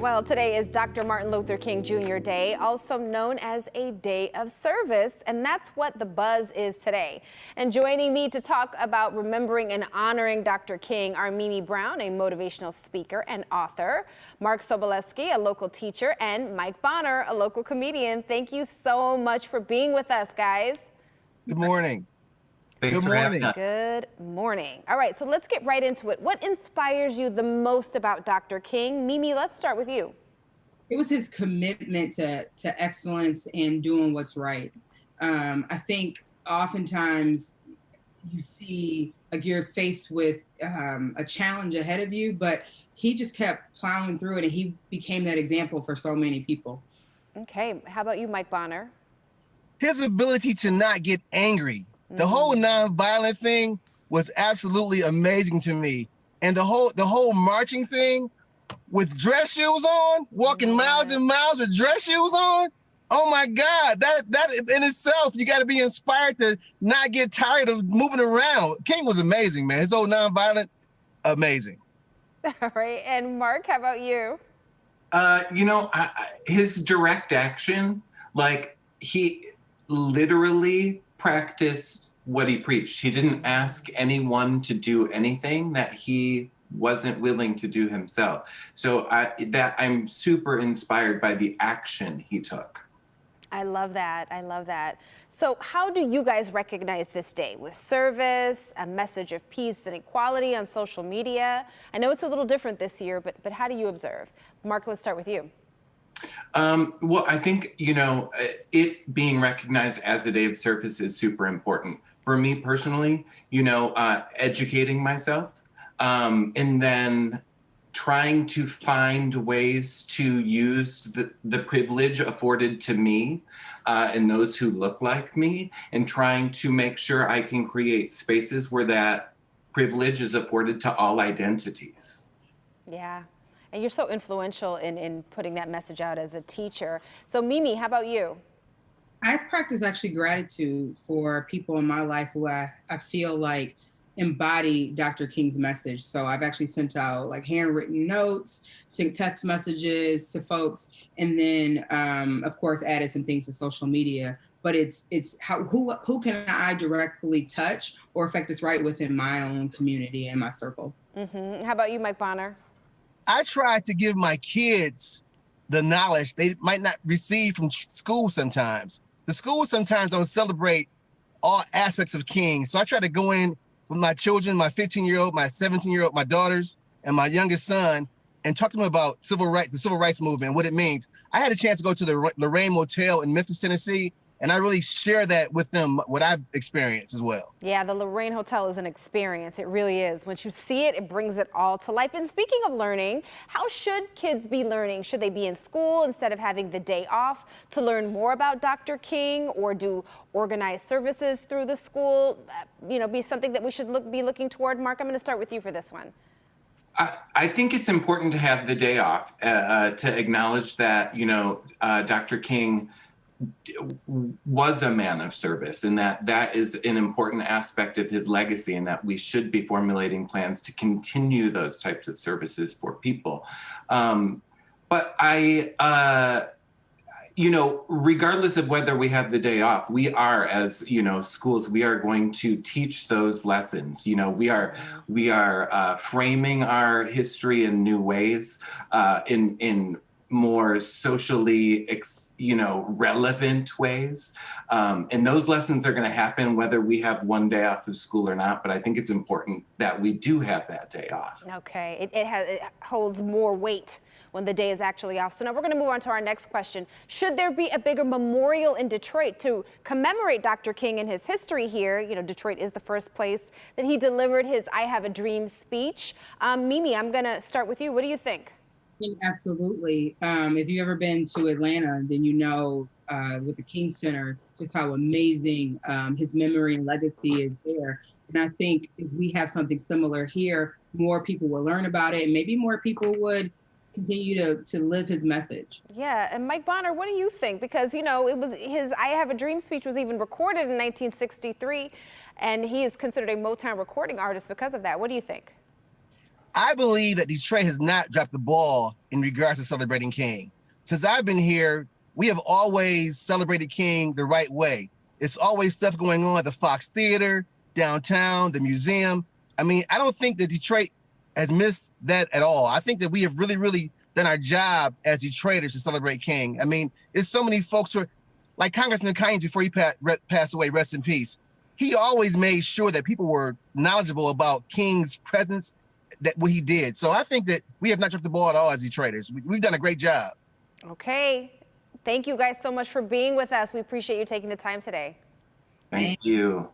Well, today is Dr. Martin Luther King Jr. Day, also known as a day of service, and that's what the buzz is today. And joining me to talk about remembering and honoring Dr. King are Mimi Brown, a motivational speaker and author, Mark Sobolewski, a local teacher, and Mike Bonner, a local comedian. Thank you so much for being with us, guys. Good morning. Thanks Good for having morning. us. Good morning. All right, so let's get right into it. What inspires you the most about Dr. King? Mimi, let's start with you. It was his commitment to excellence and doing what's right. I think oftentimes you see, like, you're faced with a challenge ahead of you, but he just kept plowing through it, and he became that example for so many people. Okay, how about you, Mike Bonner? His ability to not get angry. The whole nonviolent thing was absolutely amazing to me. And the whole marching thing with dress shoes on, walking miles and miles with dress shoes on. Oh my God, that in itself, you got to be inspired to not get tired of moving around. King was amazing, man. His whole nonviolent, amazing. All right, and Mark, how about you? His direct action, like, he literally practiced what he preached. He didn't ask anyone to do anything that he wasn't willing to do himself. So I'm super inspired by the action he took. I love that. I love that. So how do you guys recognize this day? With service, a message of peace and equality on social media? I know it's a little different this year, but how do you observe? Mark, let's start with you. Well, I think, it being recognized as a day of service is super important. For me personally, educating myself, and then trying to find ways to use the privilege afforded to me and those who look like me, and trying to make sure I can create spaces where that privilege is afforded to all identities. Yeah. And you're so influential in putting that message out as a teacher. So Mimi, how about you? I practice actually gratitude for people in my life who I feel like embody Dr. King's message. So I've actually sent out like handwritten notes, sent text messages to folks, and then of course added some things to social media. But it's who can I directly touch or affect this right within my own community and my circle. How about you, Mike Bonner? I try to give my kids the knowledge they might not receive from school sometimes. The schools sometimes don't celebrate all aspects of King. So I try to go in with my children, my 15-year-old, my 17-year-old, my daughters, and my youngest son, and talk to them about the civil rights movement, and what it means. I had a chance to go to the Lorraine Motel in Memphis, Tennessee, and I really share that with them, what I've experienced as well. Yeah, the Lorraine Hotel is an experience. It really is. Once you see it, it brings it all to life. And speaking of learning, how should kids be learning? Should they be in school instead of having the day off to learn more about Dr. King, or do organized services through the school, be something that we should be looking toward? Mark, I'm going to start with you for this one. I think it's important to have the day off to acknowledge that, Dr. King was a man of service, and that is an important aspect of his legacy, and that we should be formulating plans to continue those types of services for people. But regardless of whether we have the day off, we are, as schools, we are going to teach those lessons. We are framing our history in new ways, in more socially, relevant ways. And those lessons are going to happen whether we have one day off of school or not. But I think it's important that we do have that day off. Okay, it holds more weight when the day is actually off. So now we're going to move on to our next question. Should there be a bigger memorial in Detroit to commemorate Dr. King and his history here? Detroit is the first place that he delivered his I Have a Dream speech. Mimi, I'm going to start with you. What do you think? Absolutely. If you've ever been to Atlanta, then with the King Center, just how amazing his memory and legacy is there. And I think if we have something similar here, more people will learn about it, and maybe more people would continue to live his message. Yeah, and Mike Bonner, what do you think? Because, it was his I Have a Dream speech was even recorded in 1963, and he is considered a Motown recording artist because of that. What do you think? I believe that Detroit has not dropped the ball in regards to celebrating King. Since I've been here, we have always celebrated King the right way. It's always stuff going on at the Fox Theater, downtown, the museum. I mean, I don't think that Detroit has missed that at all. I think that we have really, really done our job as Detroiters to celebrate King. I mean, it's so many folks who are, like Congressman Kynes before he passed away, rest in peace. He always made sure that people were knowledgeable about King's presence, that what he did. So I think that we have not dropped the ball at all as Detroiters. We've done a great job. Okay. Thank you guys so much for being with us. We appreciate you taking the time today. Thank you.